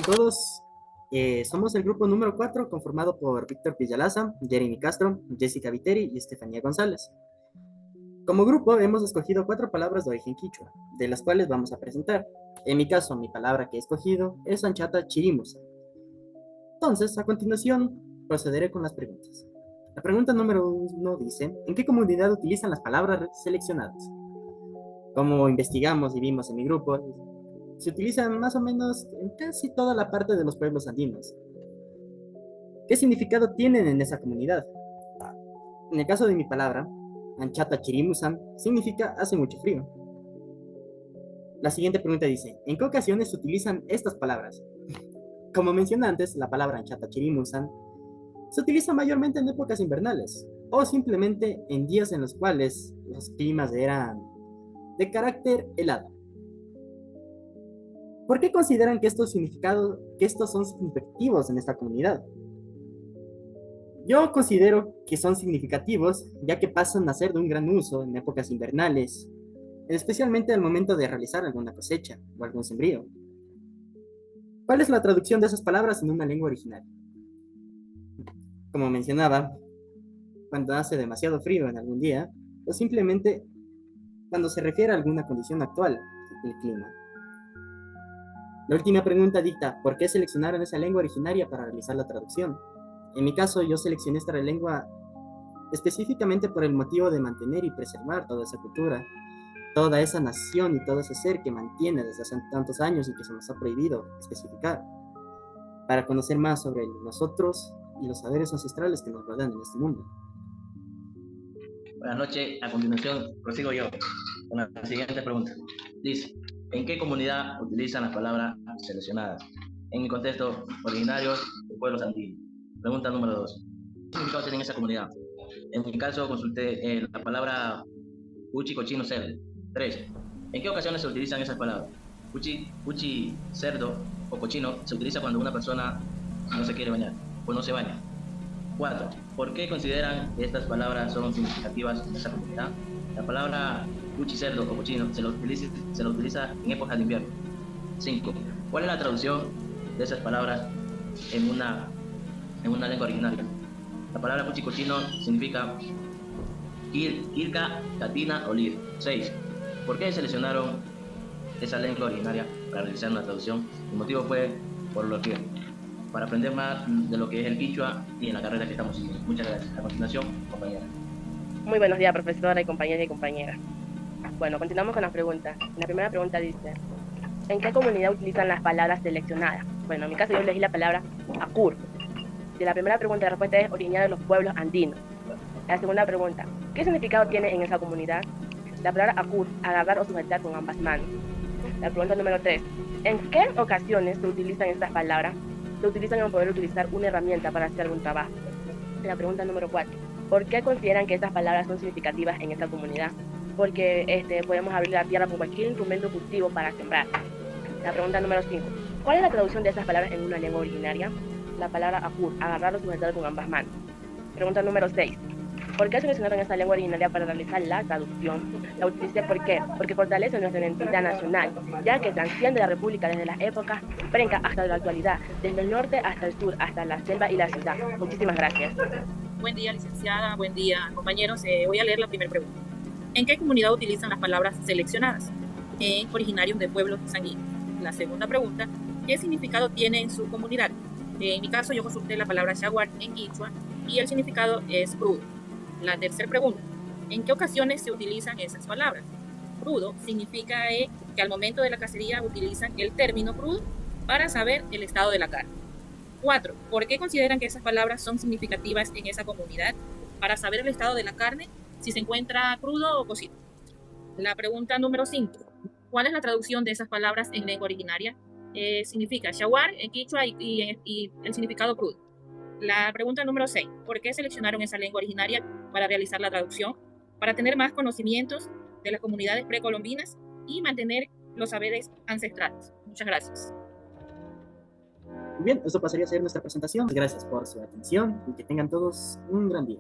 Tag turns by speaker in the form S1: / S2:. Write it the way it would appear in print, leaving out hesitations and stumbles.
S1: todos. Somos el grupo número 4, conformado por Víctor Villalaza, Jeremy Castro, Jessica Viteri y Estefanía González. Como grupo hemos escogido 4 palabras de origen quichua, de las cuales vamos a presentar. En mi caso, mi palabra que he escogido es Anchata Chirimusa. Entonces, a continuación, procederé con las preguntas. La pregunta número 1 dice, ¿en qué comunidad utilizan las palabras seleccionadas? Como investigamos y vimos en mi grupo, se utilizan más o menos en casi toda la parte de los pueblos andinos. ¿Qué significado tienen en esa comunidad? En el caso de mi palabra, Anchata Chirimusan, significa hace mucho frío. La siguiente pregunta dice, ¿en qué ocasiones se utilizan estas palabras? Como mencioné antes, la palabra Anchata Chirimusan se utiliza mayormente en épocas invernales o simplemente en días en los cuales los climas eran de carácter helado. ¿Por qué consideran que estos son significativos en esta comunidad? Yo considero que son significativos ya que pasan a ser de un gran uso en épocas invernales, especialmente al momento de realizar alguna cosecha o algún sembrío. ¿Cuál es la traducción de esas palabras en una lengua original? Como mencionaba, cuando hace demasiado frío en algún día, o simplemente cuando se refiere a alguna condición actual del clima. La última pregunta dicta, ¿por qué seleccionaron esa lengua originaria para realizar la traducción? En mi caso, yo seleccioné esta lengua específicamente por el motivo de mantener y preservar toda esa cultura, toda esa nación y todo ese ser que mantiene desde hace tantos años y que se nos ha prohibido especificar, para conocer más sobre nosotros y los saberes ancestrales que nos rodean en este mundo.
S2: Buenas noches. A continuación, prosigo yo con la siguiente pregunta. Dice, ¿en qué comunidad utilizan las palabras seleccionadas? En mi contexto, originarios de pueblos andinos. Pregunta número 2. ¿Qué significado tiene esa comunidad? En mi caso, consulté la palabra uchi, cochino, cerdo. 3. ¿En qué ocasiones se utilizan esas palabras? Uchi, cerdo o cochino se utiliza cuando una persona no se quiere bañar o no se baña. 4. ¿Por qué consideran que estas palabras son significativas en esa comunidad? La palabra uchi, cerdo o cochino se la utiliza en épocas de invierno. 5. ¿Cuál es la traducción de esas palabras en una lengua originaria? La palabra uchi, cochino significa Kirka, Katina, Olir. 6. ¿Por qué seleccionaron esa lengua originaria para realizar una traducción? El motivo fue por lo que para aprender más de lo que es el quichua y en la carrera que estamos siguiendo. Muchas gracias. A continuación, compañera.
S3: Muy buenos días, profesora y compañeros y compañeras. Bueno, continuamos con las preguntas. La primera pregunta dice, ¿en qué comunidad utilizan las palabras seleccionadas? Bueno, en mi caso yo elegí la palabra acur. Y la primera pregunta, la respuesta es originaria de los pueblos andinos. La segunda pregunta, ¿qué significado tiene en esa comunidad? La palabra acur, agarrar o sujetar con ambas manos. La pregunta número 3, ¿en qué ocasiones se utilizan estas palabras? Se utilizan en poder utilizar una herramienta para hacer algún trabajo. La pregunta número 4, ¿por qué consideran que estas palabras son significativas en esta comunidad? Porque podemos abrir la tierra con cualquier instrumento cultivo para sembrar. La pregunta número 5, ¿cuál es la traducción de estas palabras en una lengua originaria? La palabra acur, agarrar o sujetar con ambas manos. Pregunta número 6, ¿por qué seleccionaron esta lengua originaria para realizar la traducción? La utilicé ¿por qué? Porque fortalece nuestra identidad nacional, ya que transciende la República desde las épocas precas hasta la actualidad, desde el norte hasta el sur, hasta la selva y la ciudad. Muchísimas gracias.
S4: Buen día, licenciada. Buen día, compañeros. Voy a leer la primera pregunta. ¿En qué comunidad utilizan las palabras seleccionadas? En originarios de pueblos sanguíneos. La segunda pregunta, ¿qué significado tiene en su comunidad? En mi caso, yo consulté la palabra jaguar en quichua y el significado es crudo. La tercera pregunta, ¿en qué ocasiones se utilizan esas palabras? Crudo significa que al momento de la cacería utilizan el término crudo para saber el estado de la carne. 4. ¿Por qué consideran que esas palabras son significativas en esa comunidad? Para saber el estado de la carne, si se encuentra crudo o cocido. La pregunta número 5. ¿Cuál es la traducción de esas palabras en lengua originaria? Significa shawar en quichua y el significado crudo. La pregunta número 6. ¿Por qué seleccionaron esa lengua originaria para realizar la traducción? Para tener más conocimientos de las comunidades precolombinas y mantener los saberes ancestrales. Muchas gracias.
S1: Muy bien, esto pasaría a ser nuestra presentación. Gracias por su atención y que tengan todos un gran día.